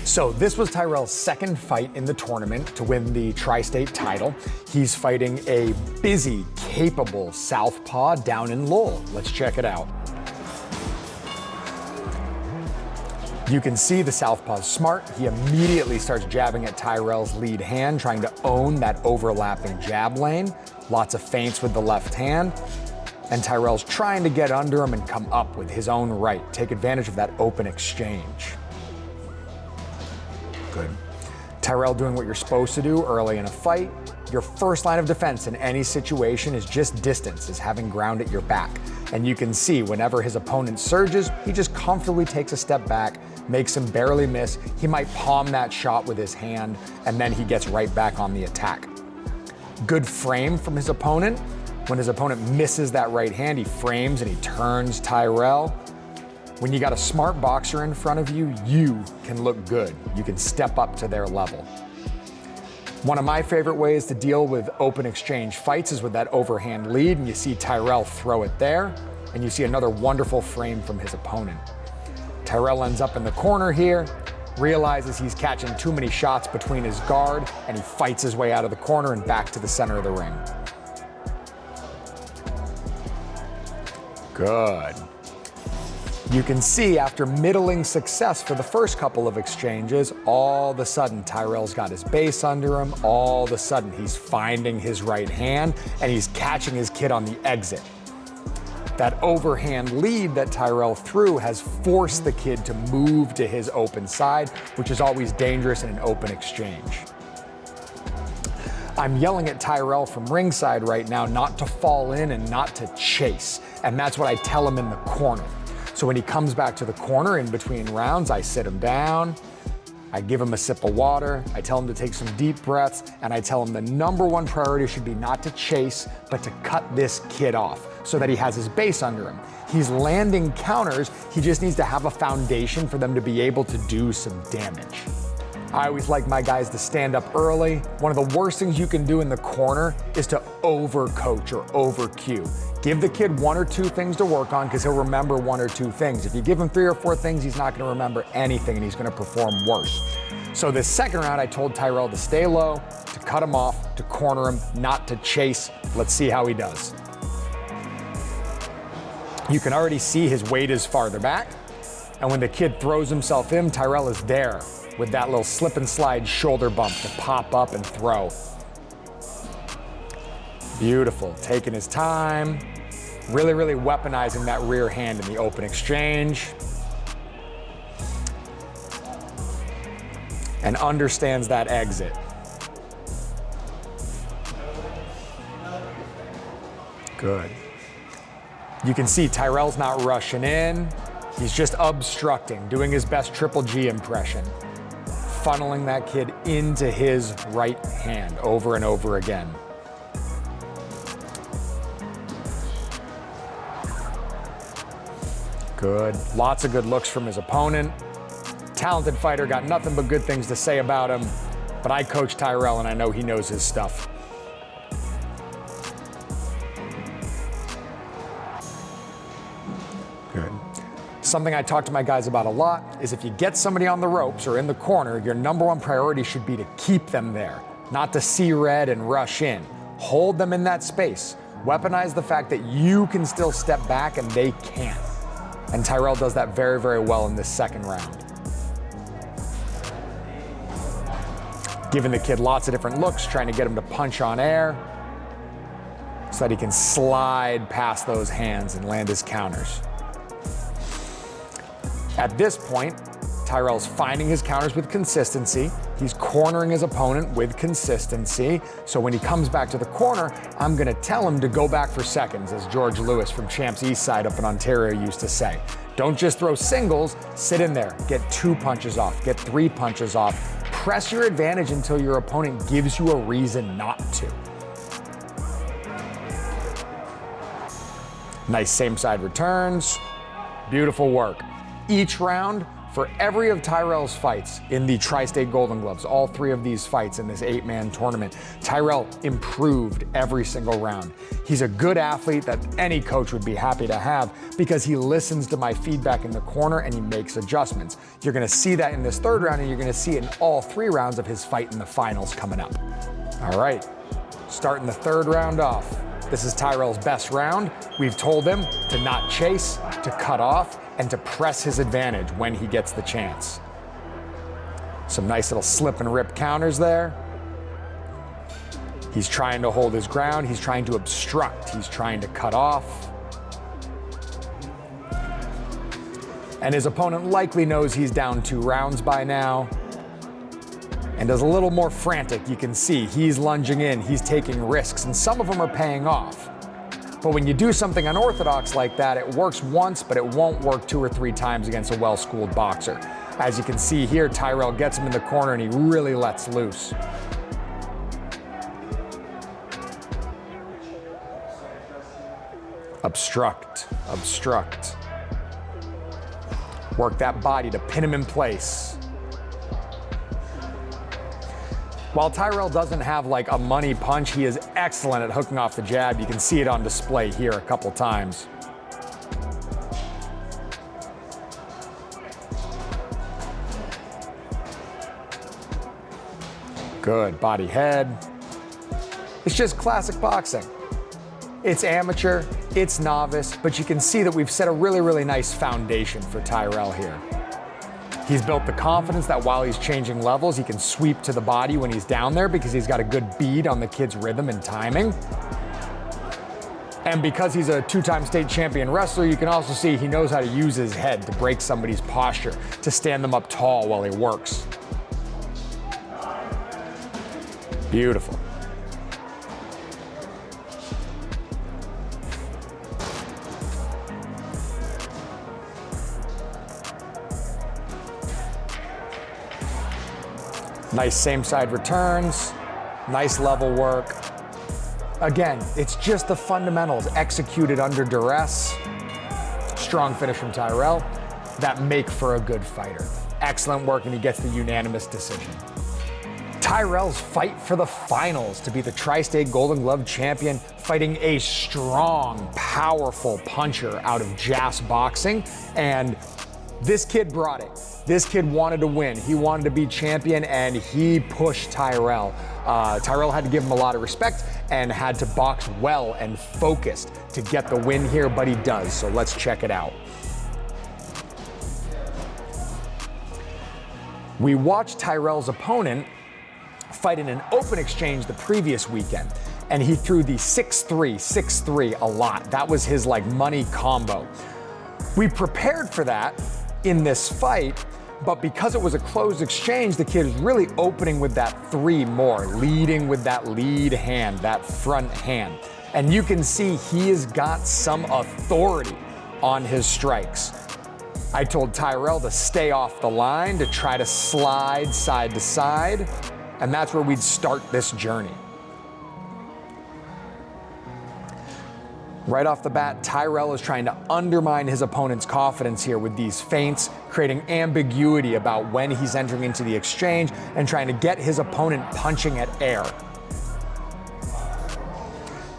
So this was Tyerell's second fight in the tournament to win the tri-state title. He's fighting a busy, capable southpaw down in Lowell. Let's check it out. You can see the southpaw's smart. He immediately starts jabbing at Tyerell's lead hand, trying to own that overlapping jab lane. Lots of feints with the left hand. And Tyerell's trying to get under him and come up with his own right, take advantage of that open exchange. Good. Tyerell doing what you're supposed to do early in a fight. Your first line of defense in any situation is just distance, is having ground at your back. And you can see whenever his opponent surges, he just comfortably takes a step back, makes him barely miss. He might palm that shot with his hand, and then he gets right back on the attack. Good frame from his opponent. When his opponent misses that right hand, he frames and he turns Tyerell. When you got a smart boxer in front of you, you can look good. You can step up to their level. One of my favorite ways to deal with open exchange fights is with that overhand lead, and you see Tyerell throw it there, and you see another wonderful frame from his opponent. Tyerell ends up in the corner here, realizes he's catching too many shots between his guard, and he fights his way out of the corner and back to the center of the ring. Good. You can see after middling success for the first couple of exchanges, all of a sudden Tyerell's got his base under him, all of a sudden he's finding his right hand and he's catching his kid on the exit. That overhand lead that Tyerell threw has forced the kid to move to his open side, which is always dangerous in an open exchange. I'm yelling at Tyerell from ringside right now not to fall in and not to chase, and that's what I tell him in the corner. So when he comes back to the corner in between rounds, I sit him down, I give him a sip of water, I tell him to take some deep breaths, and I tell him the number one priority should be not to chase, but to cut this kid off so that he has his base under him. He's landing counters, he just needs to have a foundation for them to be able to do some damage. I always like my guys to stand up early. One of the worst things you can do in the corner is to overcoach or overcue. Give the kid one or two things to work on because he'll remember one or two things. If you give him 3 or 4 things, he's not going to remember anything and he's going to perform worse. So this second round, I told Tyerell to stay low, to cut him off, to corner him, not to chase. Let's see how he does. You can already see his weight is farther back. And when the kid throws himself in, Tyerell is there with that little slip and slide shoulder bump to pop up and throw. Beautiful, taking his time, really weaponizing that rear hand in the open exchange. And understands that exit. Good. You can see Tyerell's not rushing in. He's just obstructing, doing his best Triple G impression. Funneling that kid into his right hand over and over again. Good. Lots of good looks from his opponent. Talented fighter, got nothing but good things to say about him. But I coach Tyerell and I know he knows his stuff. Good. Something I talk to my guys about a lot is if you get somebody on the ropes or in the corner, your number one priority should be to keep them there, not to see red and rush in. Hold them in that space. Weaponize the fact that you can still step back and they can't. And Tyerell does that very well in this second round. Giving the kid lots of different looks, trying to get him to punch on air so that he can slide past those hands and land his counters. At this point, Tyerell's finding his counters with consistency. He's cornering his opponent with consistency. So when he comes back to the corner, I'm gonna tell him to go back for seconds, as George Lewis from Champs Eastside up in Ontario used to say. Don't just throw singles, sit in there. Get 2 punches off, get 3 punches off. Press your advantage until your opponent gives you a reason not to. Nice same side returns. Beautiful work. Each round, for every of Tyerell's fights in the Tri-State Golden Gloves, all 3 of these fights in this 8-man tournament, Tyerell improved every single round. He's a good athlete that any coach would be happy to have because he listens to my feedback in the corner and he makes adjustments. You're gonna see that in this 3rd round, and you're gonna see it in all 3 rounds of his fight in the finals coming up. All right, starting the 3rd round off. This is Tyerell's best round. We've told him to not chase, to cut off, and to press his advantage when he gets the chance. Some nice little slip and rip counters there. He's trying to hold his ground. He's trying to obstruct. He's trying to cut off. And his opponent likely knows he's down 2 rounds by now and is a little more frantic. You can see he's lunging in, he's taking risks, and some of them are paying off. But when you do something unorthodox like that, it works once, but it won't work 2 or 3 times against a well-schooled boxer. As you can see here, Tyerell gets him in the corner and he really lets loose. Obstruct, obstruct. Work that body to pin him in place. While Tyerell doesn't have like a money punch, he is excellent at hooking off the jab. You can see it on display here a couple times. Good, body head. It's just classic boxing. It's amateur, it's novice, but you can see that we've set a really, really nice foundation for Tyerell here. He's built the confidence that while he's changing levels, he can sweep to the body when he's down there because he's got a good bead on the kid's rhythm and timing. And because he's a 2-time state champion wrestler, you can also see he knows how to use his head to break somebody's posture, to stand them up tall while he works. Beautiful. Nice same side returns, nice level work. Again, it's just the fundamentals executed under duress. Strong finish from Tyerell that make for a good fighter. Excellent work, and he gets the unanimous decision. Tyerell's fight for the finals to be the Tri-State Golden Glove champion, fighting a strong, powerful puncher out of Jas Boxing, and this kid brought it. This kid wanted to win. He wanted to be champion, and he pushed Tyerell. Tyerell had to give him a lot of respect and had to box well and focused to get the win here, but he does, so let's check it out. We watched Tyrell's opponent fight in an open exchange the previous weekend, and he threw the 6-3, 6-3 a lot. That was his like money combo. We prepared for that in this fight, but because it was a closed exchange, the kid is really opening with that 3 more, leading with that lead hand, that front hand. And you can see he has got some authority on his strikes. I told Tyerell to stay off the line, to try to slide side to side, and that's where we'd start this journey. Right off the bat, Tyerell is trying to undermine his opponent's confidence here with these feints, creating ambiguity about when he's entering into the exchange and trying to get his opponent punching at air.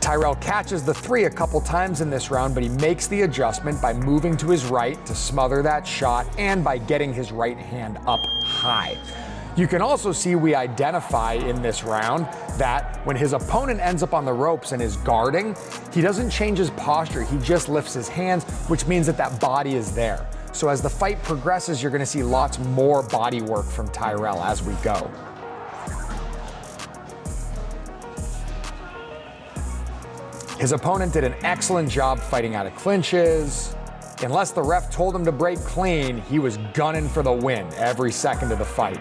Tyerell catches the 3 a couple times in this round, but he makes the adjustment by moving to his right to smother that shot and by getting his right hand up high. You can also see we identify in this round that when his opponent ends up on the ropes and is guarding, he doesn't change his posture, he just lifts his hands, which means that that body is there. So as the fight progresses, you're gonna see lots more body work from Tyerell as we go. His opponent did an excellent job fighting out of clinches. Unless the ref told him to break clean, he was gunning for the win every second of the fight.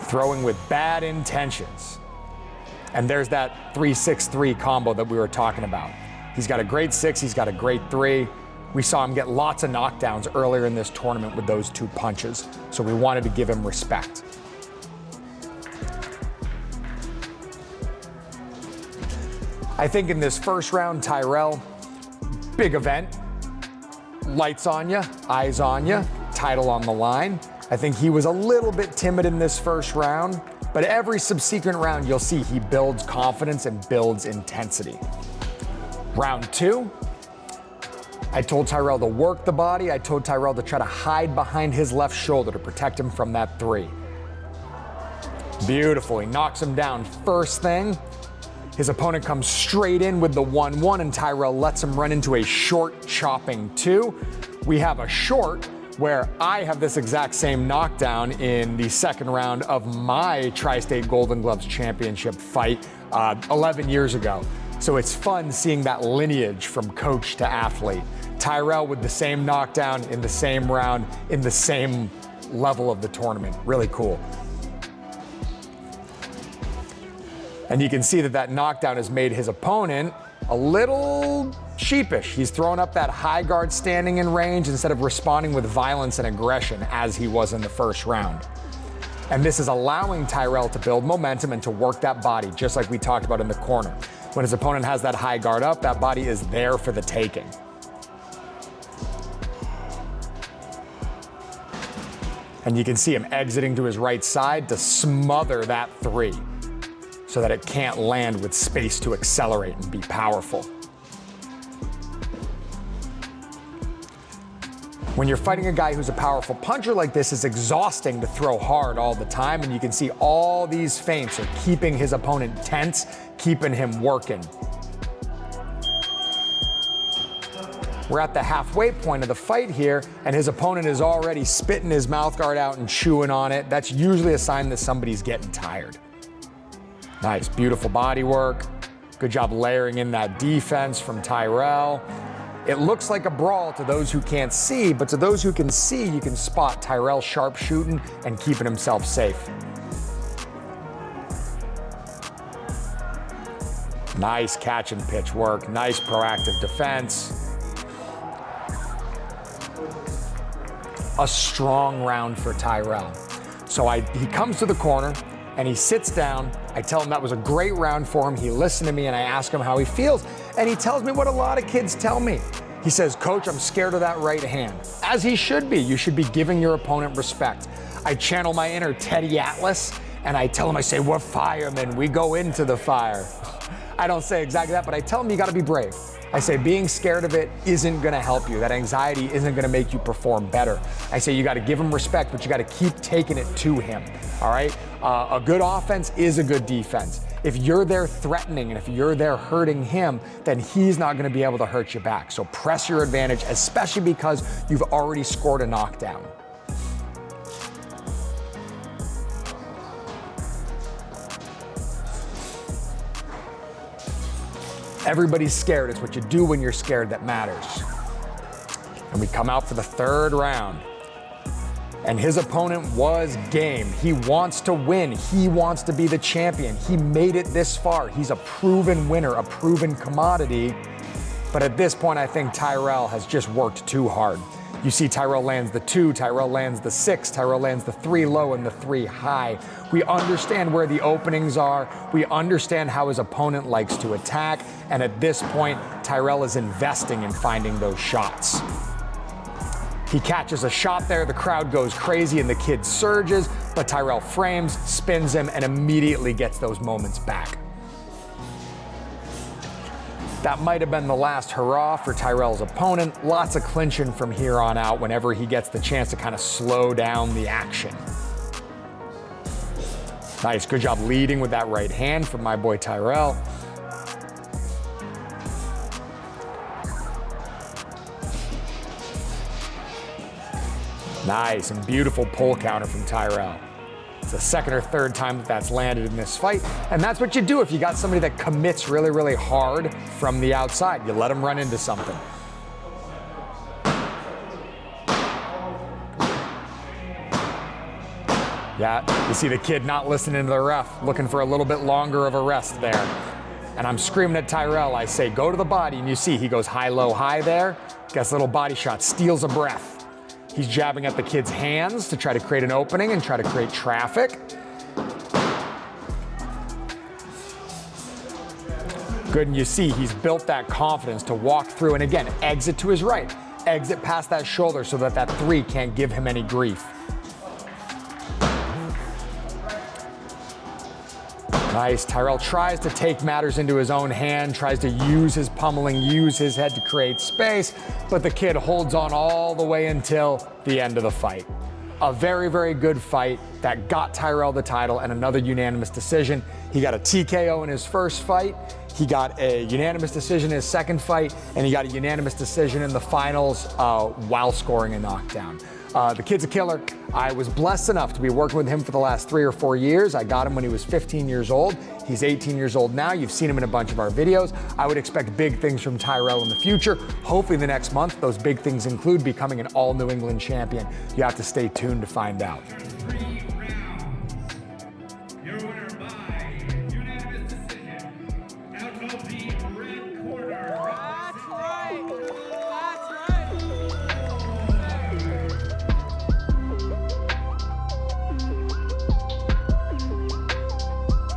Throwing with bad intentions. And there's that 3-6-3 combo that we were talking about. He's got a great 6, he's got a great 3. We saw him get lots of knockdowns earlier in this tournament with those 2 punches, so we wanted to give him respect. I think in this first round, Tyerell, big event, lights on you, eyes on you. title on the line. I think he was a little bit timid in this first round, but every subsequent round you'll see he builds confidence and builds intensity. Round 2, I told Tyerell to work the body. I told Tyerell to try to hide behind his left shoulder to protect him from that 3. Beautiful, he knocks him down first thing. His opponent comes straight in with the 1-1 and Tyerell lets him run into a short chopping 2. We have a short where I have this exact same knockdown in the second round of my Tri-State Golden Gloves Championship fight 11 years ago. So it's fun seeing that lineage from coach to athlete. Tyerell with the same knockdown in the same round, in the same level of the tournament. Really cool. And you can see that that knockdown has made his opponent a little sheepish. He's throwing up that high guard standing in range instead of responding with violence and aggression as he was in the first round. And this is allowing Tyerell to build momentum and to work that body, just like we talked about in the corner. When his opponent has that high guard up, that body is there for the taking. And you can see him exiting to his right side to smother that 3 so that it can't land with space to accelerate and be powerful. When you're fighting a guy who's a powerful puncher like this, it's exhausting to throw hard all the time, and you can see all these feints are keeping his opponent tense, keeping him working. We're at the halfway point of the fight here, and his opponent is already spitting his mouth guard out and chewing on it. That's usually a sign that somebody's getting tired. Nice, beautiful body work. Good job layering in that defense from Tyerell. It looks like a brawl to those who can't see, but to those who can see, you can spot Tyerell sharpshooting and keeping himself safe. Nice catch and pitch work, nice proactive defense. A strong round for Tyerell. So he comes to the corner and he sits down. I tell him that was a great round for him. He listened to me and I ask him how he feels. And he tells me what a lot of kids tell me. He says, "Coach, I'm scared of that right hand." As he should be. You should be giving your opponent respect. I channel my inner Teddy Atlas and I tell him, I say, "We're firemen, we go into the fire." I don't say exactly that, but I tell him you gotta be brave. I say being scared of it isn't gonna help you. That anxiety isn't gonna make you perform better. I say you gotta give him respect, but you gotta keep taking it to him, all right? A good offense is a good defense. If you're there threatening and if you're there hurting him, then he's not gonna be able to hurt you back. So press your advantage, especially because you've already scored a knockdown. Everybody's scared. It's what you do when you're scared that matters. And we come out for the third round. And his opponent was game. He wants to win. He wants to be the champion. He made it this far. He's a proven winner, a proven commodity. But at this point, I think Tyerell has just worked too hard. You see Tyerell lands the 2, Tyerell lands the 6, Tyerell lands the 3 low and the 3 high. We understand where the openings are. We understand how his opponent likes to attack. And at this point, Tyerell is investing in finding those shots. He catches a shot there, the crowd goes crazy and the kid surges, but Tyerell frames, spins him, and immediately gets those moments back. That might have been the last hurrah for Tyerell's opponent. Lots of clinching from here on out whenever he gets the chance to kind of slow down the action. Nice, good job leading with that right hand from my boy Tyerell. Nice and beautiful pull counter from Tyerell. It's the second or third time that that's landed in this fight. And that's what you do if you got somebody that commits really, really hard from the outside. You let them run into something. Yeah, you see the kid not listening to the ref, looking for a little bit longer of a rest there. And I'm screaming at Tyerell. I say, go to the body. And you see he goes high, low, high there. Gets a little body shot, steals a breath. He's jabbing at the kid's hands to try to create an opening and try to create traffic. Good, and you see he's built that confidence to walk through and again, exit to his right. exit past that shoulder so that that 3 can't give him any grief. Nice. Tyerell tries to take matters into his own hand, tries to use his pummeling, use his head to create space, but the kid holds on all the way until the end of the fight. A very, very good fight that got Tyerell the title and another unanimous decision. He got a TKO in his first fight. He got a unanimous decision in his second fight, and he got a unanimous decision in the finals while scoring a knockdown. The kid's a killer. I was blessed enough to be working with him for the last 3 or 4 years. I got him when he was 15 years old. He's 18 years old now. You've seen him in a bunch of our videos. I would expect big things from Tyerell in the future. Hopefully the next month, those big things include becoming an all New England champion. You have to stay tuned to find out.